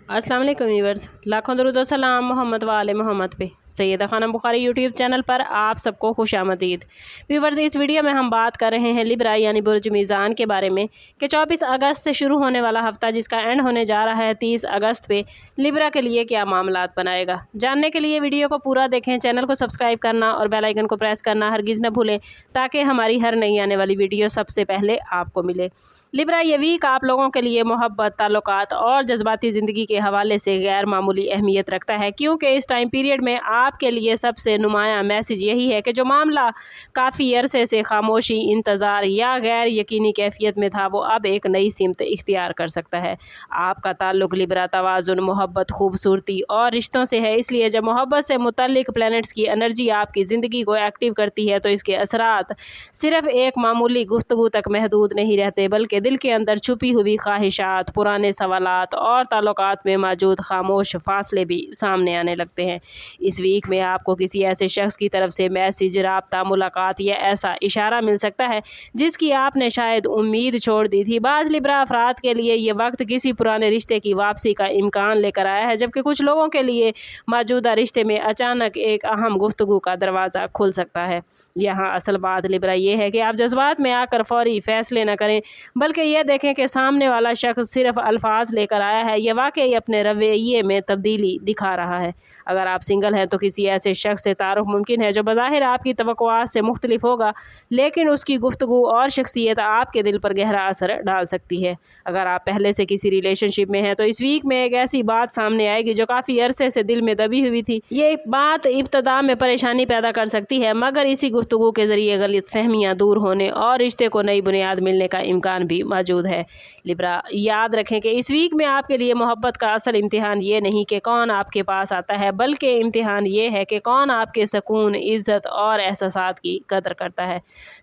अस्सलाम वालेकुम व्यूअर्स, लाखों दरूद व सलाम मोहम्मद व आले मोहम्मद पे। सैयदा खानम बुखारी यूट्यूब चैनल पर आप सबको खुशामदीद। व्यूअर्स, इस वीडियो में हम बात कर रहे हैं लिब्रा यानी बुर्ज मीज़ान के बारे में कि 24 अगस्त से शुरू होने वाला हफ्ता जिसका एंड होने जा रहा है 30 अगस्त पे, लिब्रा के लिए क्या मामलात बनाएगा। जानने के लिए वीडियो को पूरा देखें, चैनल को सब्सक्राइब करना और बेल आइकन को प्रेस करना हरगिज़ न भूलें ताकि हमारी हर नई आने वाली वीडियो सबसे पहले आपको मिले। लिब्रा ये वीक आप लोगों के लिए मोहब्बत, ताल्लुकात और जज्बाती ज़िंदगी के हवाले से गैर मामूली अहमियत रखता है, क्योंकि इस टाइम पीरियड में आपके लिए सबसे नुमायाँ मैसेज यही है कि जो मामला काफ़ी अरसे से खामोशी, इंतज़ार या गैर यकीनी कैफियत में था, वो अब एक नई सिमत इख्तियार कर सकता है। आपका ताल्लुक़ लिब्रा तवाज़ुन, मोहब्बत, खूबसूरती और रिश्तों से है, इसलिए जब मोहब्बत से मुतल्लिक प्लैनेट्स की एनर्जी आपकी ज़िंदगी को एक्टिव करती है तो इसके असरात सिर्फ़ एक मामूली गुफ्तगू तक महदूद नहीं रहते, बल्कि दिल के अंदर छुपी हुई ख्वाहिशात, पुराने सवालात और ताल्लुकात में मौजूद खामोश फासले भी सामने आने लगते हैं। इस वीक में आपको किसी ऐसे शख्स की तरफ से मैसेज, राब्ता, मुलाकात या ऐसा इशारा मिल सकता है जिसकी आपने शायद उम्मीद छोड़ दी थी। बाज़ लिब्रा अफराद के लिए ये वक्त किसी पुराने रिश्ते की वापसी का इम्कान लेकर आया है, जबकि कुछ लोगों के लिए मौजूदा रिश्ते में अचानक एक अहम गुफ्तगू का दरवाज़ा खुल सकता है। यहाँ असल बात लिब्रा ये है कि आप जज्बात में आकर फौरी फैसले न करें, बल्कि यह देखें कि सामने वाला शख्स सिर्फ अल्फाज लेकर आया है या वाकई अपने रवैये में तब्दीली दिखा रहा है। अगर आप सिंगल हैं तो किसी ऐसे शख्स से तारुफ मुमकिन है जो बज़ाहिर आपकी तवक्कुआत से मुख्तलिफ होगा, लेकिन उसकी गुफ्तगू और शख्सियत आपके दिल पर गहरा असर डाल सकती है। अगर आप पहले से किसी रिलेशनशिप में हैं तो इस वीक में एक ऐसी बात सामने आएगी जो काफ़ी अरसे से दिल में दबी हुई थी। ये बात इब्तदा में परेशानी पैदा कर सकती है, मगर इसी गुफ्तगू के ज़रिए गलतफहमियाँ दूर होने और रिश्ते को नई बुनियाद मिलने का इम्कान भी मौजूद है। लिब्रा, याद रखें कि इस वीक में आपके लिए मोहब्बत का असल इम्तिहान ये नहीं कि कौन आपके पास आता है, बल्कि इम्तिहान ये है कि कौन आपके सुकून, इज़्ज़त और एहसासात की कदर करता है।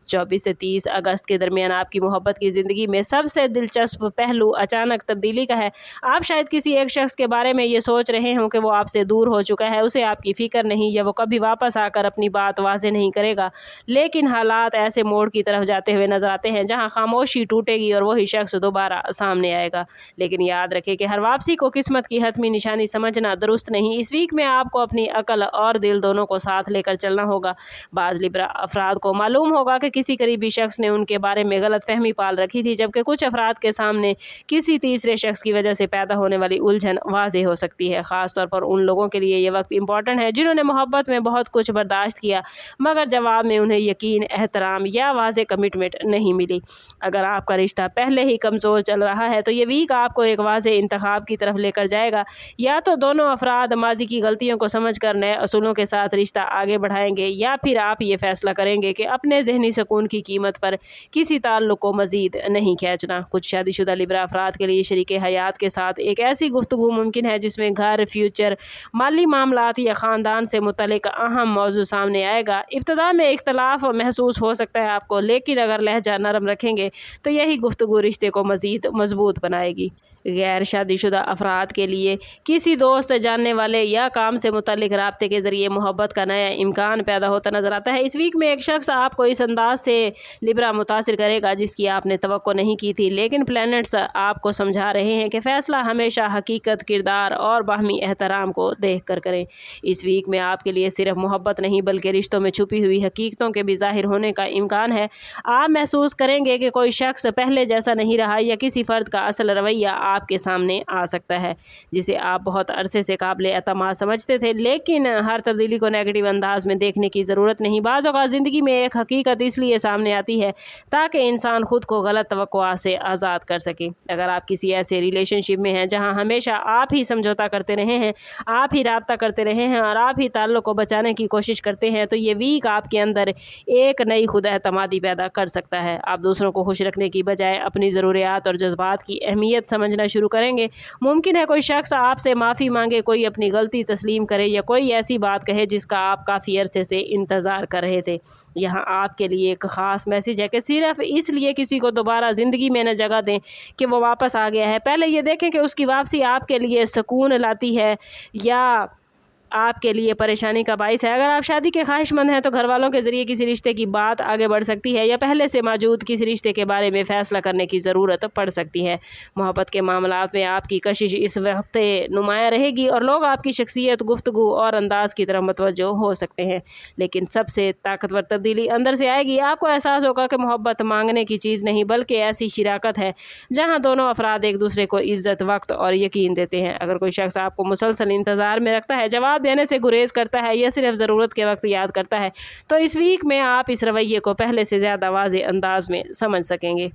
24 से 30 अगस्त के दरमियान आपकी मोहब्बत की ज़िंदगी में सबसे दिलचस्प पहलू अचानक तब्दीली का है। आप शायद किसी एक शख्स के बारे में ये सोच रहे हों कि वो आपसे दूर हो चुका है, उसे आपकी फ़िक्र नहीं या वो कभी वापस आकर अपनी बात वाज़ेह नहीं करेगा, लेकिन हालात ऐसे मोड़ की तरफ जाते हुए नजर आते हैं जहाँ खामोशी टूटेगी और वही शख्स दोबारा सामने आएगा। लेकिन याद रखें कि हर वापसी को किस्मत की हतमी निशानी समझना दुरुस्त नहीं। इस वीक में आपको अपनी अकल और दिल दोनों को साथ लेकर चलना होगा। बाज़ लिब्रा अफराद को मालूम होगा कि किसी करीबी शख्स ने उनके बारे में गलत फहमी पाल रखी थी, जबकि कुछ अफराद के सामने किसी तीसरे शख्स की वजह से पैदा होने वाली उलझन वाज़ेह हो सकती है। ख़ास तौर पर उन लोगों के लिए ये वक्त इंपॉर्टेंट है जिन्होंने मोहब्बत में बहुत कुछ बर्दाश्त किया, मगर जवाब में उन्हें यकीन, एहतराम या वाज़ेह कमिटमेंट नहीं मिली। अगर आपका रिश्ता पहले ही कमज़ोर चल रहा है तो ये वीक आपको एक वाज़ेह इंतखाब की तरफ लेकर जाएगा। या तो दोनों अफराद माजी की गलतियों को समझकर नए असूलों के साथ रिश्ता आगे बढ़ाएंगे, या फिर आप ये फैसला करेंगे कि अपने जहनी सुकून की कीमत पर किसी ताल्लुक़ को मज़ीद नहीं खींचना। कुछ शादीशुदा लिब्रा अफराद के लिए शरीके हयात के साथ एक ऐसी गुफ्तगू मुमकिन है जिसमें घर, फ्यूचर, माली मामलात या ख़ानदान से मुतल्लिक अहम मौजू सामने आएगा। इब्तदा में इख्तलाफ महसूस हो सकता है आपको, लेकिन अगर लहजा नरम रखेंगे तो यही गुफ्तगू रिश्ते को मज़ीद मजबूत बनाएगी। गैर शादीशुदा अफराद के लिए किसी दोस्त, जानने वाले या काम से मुतल्लिक राब्ते के ज़रिए मोहब्बत का नया इम्कान पैदा होता नज़र आता है। इस वीक में एक शख्स आपको इस अंदाज से लिब्रा मुतासिर करेगा जिसकी आपने तवक्को नहीं की थी, लेकिन प्लैनेट्स आपको समझा रहे हैं कि फ़ैसला हमेशा हकीकत, किरदार और बाहमी एहतराम को देख कर करें। इस वीक में आपके लिए सिर्फ मोहब्बत नहीं बल्कि रिश्तों में छुपी हुई हकीकतों के भी ज़ाहिर होने का इम्कान है। आप महसूस करेंगे कि कोई शख्स पहले जैसा नहीं रहा, या किसी फ़र्द का असल रवैया आपके सामने आ सकता है जिसे आप बहुत अरसे से काबिल एतमाद समझते थे। लेकिन हर तब्दीली को नेगेटिव अंदाज में देखने की ज़रूरत नहीं। बाज़ औक़ात ज़िंदगी में एक हकीकत इसलिए सामने आती है ताकि इंसान खुद को गलत तवक्कुआत से आज़ाद कर सके। अगर आप किसी ऐसे रिलेशनशिप में हैं जहां हमेशा आप ही समझौता करते रहे हैं, आप ही राब्ता करते रहे हैं और आप ही ताल्लुक़ को बचाने की कोशिश करते हैं, तो ये वीक आपके अंदर एक नई खुद एतमादी पैदा कर सकता है। आप दूसरों को खुश रखने की बजाय अपनी ज़रूरियात और जज्बात की अहमियत समझना शुरू करेंगे। मुमकिन है कोई शख्स आपसे माफ़ी मांगे, कोई अपनी गलती तस्लीम करे या कोई ऐसी बात कहे जिसका आप काफ़ी अरसे से इंतज़ार कर रहे थे। यहाँ आपके लिए एक ख़ास मैसेज है कि सिर्फ इसलिए किसी को दोबारा ज़िंदगी में न जगह दें कि वो वापस आ गया है, पहले ये देखें कि उसकी वापसी आपके लिए सुकून लाती है या आप के लिए परेशानी का बाइस है। अगर आप शादी के ख्वाहिशमंद हैं तो घर वालों के ज़रिए किसी रिश्ते की बात आगे बढ़ सकती है या पहले से मौजूद किसी रिश्ते के बारे में फ़ैसला करने की ज़रूरत पड़ सकती है। मोहब्बत के मामलात में आपकी कशिश इस वक्त नुमाया रहेगी और लोग आपकी शख्सियत, गुफ्तगू और अंदाज़ की तरफ मुतवज्जो हो सकते हैं। लेकिन सबसे ताकतवर तब्दीली अंदर से आएगी। आपको एहसास होगा कि मोहब्बत मांगने की चीज़ नहीं बल्कि ऐसी शिराकत है जहाँ दोनों अफराद एक दूसरे को इज़्ज़त, वक्त और यकीन देते हैं। अगर कोई शख्स आपको मुसलसल इंतज़ार में रखता है, जवाब देने से गुरेज करता है या सिर्फ ज़रूरत के वक्त याद करता है, तो इस वीक में आप इस रवैये को पहले से ज़्यादा वाज़ेह अंदाज में समझ सकेंगे।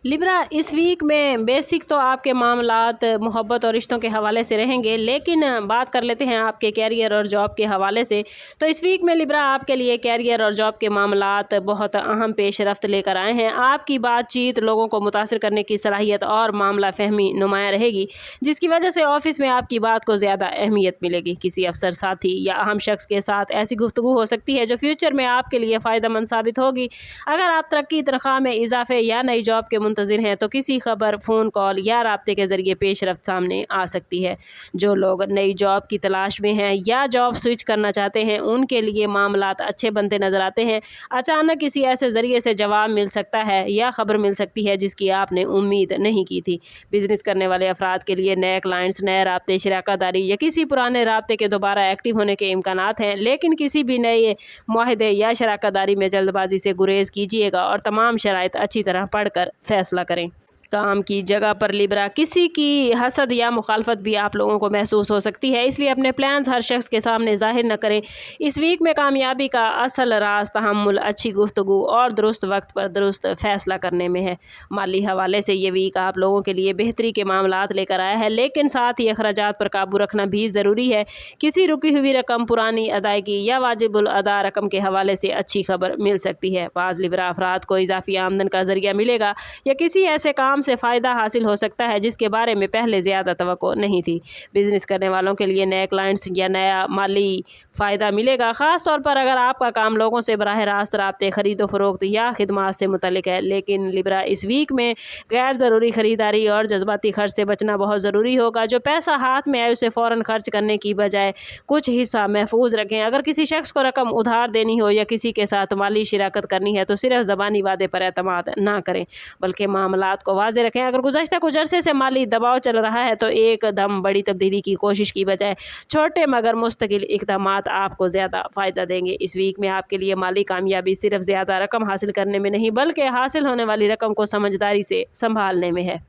लिब्रा, इस वीक में बेसिक तो आपके मामलात मोहब्बत और रिश्तों के हवाले से रहेंगे, लेकिन बात कर लेते हैं आपके कैरियर और जॉब के हवाले से। तो इस वीक में लिब्रा आपके लिए कैरियर और जॉब के मामलात बहुत अहम पेशरफ्त लेकर आए हैं। आपकी बातचीत, लोगों को मुतासिर करने की सलाहियत और मामला फहमी नुमाया रहेगी, जिसकी वजह से ऑफिस में आपकी बात को ज़्यादा अहमियत मिलेगी। किसी अफसर, साथी या अहम शख्स के साथ ऐसी गुफ्तगू हो सकती है जो फ्यूचर में आपके लिए फ़ायदेमंद साबित होगी। अगर आप तरक्की, तनख्वाह में इजाफे या नई जॉब के मुंतज़िर हैं तो किसी खबर, फ़ोन कॉल या राब्ते के ज़रिए पेशरफ्त सामने आ सकती है। जो लोग नई जॉब की तलाश में हैं या जॉब स्विच करना चाहते हैं, उनके लिए मामलात अच्छे बनते नज़र आते हैं। अचानक किसी ऐसे ज़रिए से जवाब मिल सकता है या ख़बर मिल सकती है जिसकी आपने उम्मीद नहीं की थी। बिज़नेस करने वाले अफराद के लिए नए क्लाइंट्स, नए राब्ते, शराकतदारी या किसी पुराने राब्ते के दोबारा एक्टिव होने के इम्कानात हैं। लेकिन किसी भी नए मुआहदे या शराकतदारी में जल्दबाजी से गुरेज कीजिएगा और तमाम शराइत अच्छी तरह पढ़ कर फैसला करें। काम की जगह पर लिब्रा, किसी की हसद या मुखालफत भी आप लोगों को महसूस हो सकती है, इसलिए अपने प्लान्स हर शख्स के सामने जाहिर न करें। इस वीक में कामयाबी का असल राज तहम्मुल, अच्छी गुफ्तगू और दुरुस्त वक्त पर दुरुस्त फैसला करने में है। माली हवाले से ये वीक आप लोगों के लिए बेहतरी के मामलात लेकर आया है, लेकिन साथ ही अखराजात पर काबू रखना भी ज़रूरी है। किसी रुकी हुई रकम, पुरानी अदायगी या वाजिबुल अदा रकम के हवाले से अच्छी खबर मिल सकती है। बाज़ लिब्रा अफराद को इजाफी आमदन का ज़रिया मिलेगा या किसी ऐसे काम से फ़ायदा हासिल हो सकता है जिसके बारे में पहले ज़्यादा तवक्को नहीं थी। बिज़नेस करने वालों के लिए नए क्लाइंट्स या नया माली फ़ायदा मिलेगा, ख़ास तौर पर अगर आपका काम लोगों से बराह रास्त राब्ते, ख़रीदो फ़रोख्त या खिदमात से मुतल्लिक है। लेकिन लिब्रा, इस वीक में गैर ज़रूरी ख़रीदारी और जज्बाती खर्च से बचना बहुत ज़रूरी होगा। जो पैसा हाथ में आए उसे फ़ौरन खर्च करने की बजाय कुछ हिस्सा महफूज रखें। अगर किसी शख्स को रकम उधार देनी हो या किसी के साथ माली शिराकत करनी है तो सिर्फ ज़बानी वादे पर एतमाद ना करें, बल्कि मामलात को वाज़ेह रखें। अगर गुज़श्ता कुछ अरसे से माली दबाव चल रहा है तो एकदम बड़ी तब्दीली की कोशिश की बजाय छोटे मगर मुस्तकिल इक़दामात आपको ज़्यादा फ़ायदा देंगे। इस वीक में आपके लिए माली कामयाबी सिर्फ ज़्यादा रकम हासिल करने में नहीं बल्कि हासिल होने वाली रकम को समझदारी से संभालने में है।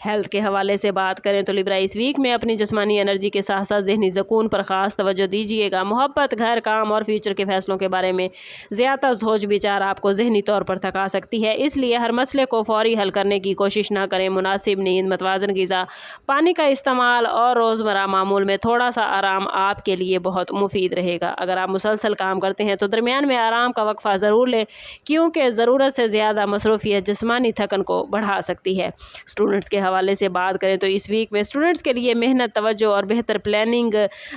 हेल्थ के हवाले से बात करें तो लिब्रा, इस वीक में अपनी जिस्मानी एनर्जी के साथ साथ ज़हनी सुकून पर ख़ास तवज्जो दीजिएगा। मोहब्बत, घर, काम और फ्यूचर के फ़ैसलों के बारे में ज़्यादा सोच विचार आपको ज़हनी तौर पर थका सकती है, इसलिए हर मसले को फ़ौरी हल करने की कोशिश ना करें। मुनासिब नींद, मतवाज़न ग़िज़ा, पानी का इस्तेमाल और रोज़मर्रा मामूल में थोड़ा सा आराम आपके लिए बहुत मुफीद रहेगा। अगर आप मुसलसल काम करते हैं तो दरमियान में आराम का वक्फ़ा ज़रूर लें, क्योंकि ज़रूरत से ज़्यादा मसरूफ़ियत जिस्मानी थकन को बढ़ा सकती है। स्टूडेंट्स के हवाले से बात करें तो इस वीक में स्टूडेंट्स के लिए मेहनत, तवज्जो और बेहतर प्लानिंग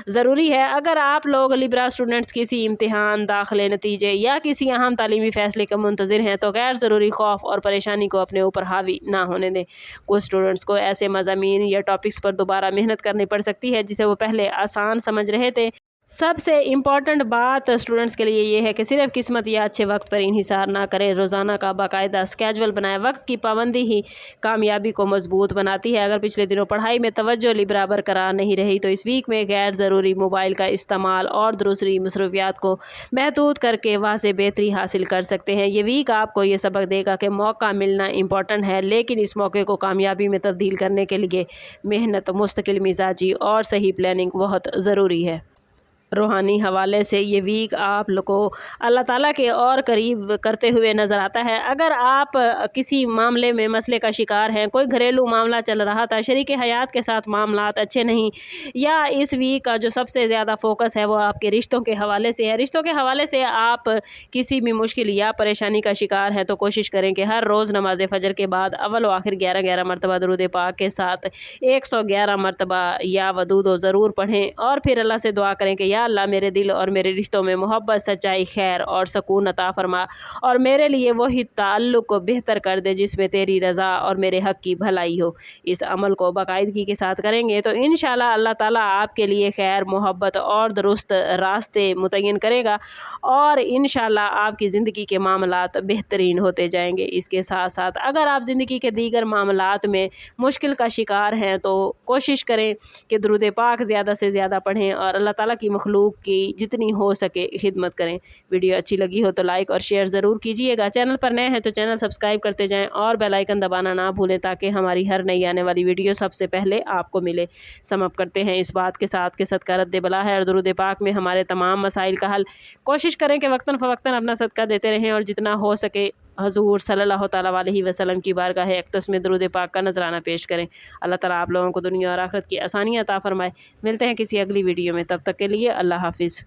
ज़रूरी है। अगर आप लोग लिब्रा स्टूडेंट्स किसी इम्तिहान, दाखिले, नतीजे या किसी अहम तालीमी फ़ैसले के मुंतज़िर हैं तो गैर ज़रूरी खौफ और परेशानी को अपने ऊपर हावी ना होने दें। कुछ स्टूडेंट्स को ऐसे मज़ामीन या टॉपिक्स पर दोबारा मेहनत करनी पड़ सकती है जिसे वो पहले आसान समझ रहे थे। सबसे इम्पॉर्टेंट बात स्टूडेंट्स के लिए ये है कि सिर्फ किस्मत या अच्छे वक्त पर इन्हिसार ना करें। रोज़ाना का बाकायदा स्केजुअल बनाए। वक्त की पाबंदी ही कामयाबी को मजबूत बनाती है। अगर पिछले दिनों पढ़ाई में तवज्जो लिब्रा बरकरार नहीं रही तो इस वीक में गैर ज़रूरी मोबाइल का इस्तेमाल और दूसरी मसरूफियात को महदूद करके वाज़ेह बेहतरी हासिल कर सकते हैं। ये वीक आपको ये सबक देगा कि मौका मिलना इम्पॉर्टेंट है, लेकिन इस मौके को कामयाबी में तब्दील करने के लिए मेहनत, मुस्तकिल मिजाजी और सही प्लानिंग बहुत ज़रूरी है। रूहानी हवाले से ये वीक आप लोग को अल्लाह ताला के और करीब करते हुए नज़र आता है। अगर आप किसी मामले में मसले का शिकार हैं, कोई घरेलू मामला चल रहा था, शरीक हयात के साथ मामलात अच्छे नहीं, या इस वीक का जो सबसे ज़्यादा फोकस है वो आपके रिश्तों के हवाले से है, रिश्तों के हवाले से आप किसी भी मुश्किल या परेशानी का शिकार हैं तो कोशिश करें कि हर रोज़ नमाज फ़जर के बाद अव्वल व आखिर 11 मरतबा दुरूद पाक के साथ 111 मरतबा या वदूद ज़रूर पढ़ें और फिर अल्लाह से दुआ करें कि या अल्लाह मेरे दिल और मेरे रिश्तों में मोहब्बत, सच्चाई, खैर और सुकून अता फरमा और मेरे लिए वही ताल्लुक़ को बेहतर कर दे जिसमें तेरी रज़ा और मेरे हक़ की भलाई हो। इस अमल को बाकायदगी के साथ करेंगे तो इंशाअल्लाह अल्लाह ताला आपके लिए खैर, मोहब्बत और दुरुस्त रास्ते मुतय्यन करेगा और इंशाअल्लाह आपकी ज़िंदगी के मामलात बेहतरीन होते जाएंगे। इसके साथ साथ अगर आप ज़िंदगी के दीगर मामलात में मुश्किल का शिकार हैं तो कोशिश करें कि दुरूद पाक ज़्यादा से ज़्यादा पढ़ें और अल्लाह ताला की मखलूक की जितनी हो सके खिदमत करें। वीडियो अच्छी लगी हो तो लाइक और शेयर ज़रूर कीजिएगा। चैनल पर नए हैं तो चैनल सब्सक्राइब करते जाएँ और बेल आइकन दबाना ना भूलें ताकि हमारी हर नई आने वाली वीडियो सबसे पहले आपको मिले। समाप्त करते हैं इस बात के साथ कि सदका रद्द बला है और दुरूद पाक में हमारे तमाम मसाइल का हल। कोशिश करें कि वक्तन फ़वक्तन अपना सदका देते रहें और जितना हो सके हजूर सल्लल्लाहु तआला अलैहि वसल्लम की बारगाह अक़दस में दुरूद पाक का नजराना पेश करें। अल्लाह ताला आप लोगों को दुनिया और आखिरत की आसानियाँ अता फरमाए। मिलते हैं किसी अगली वीडियो में, तब तक के लिए अल्लाह हाफिज़।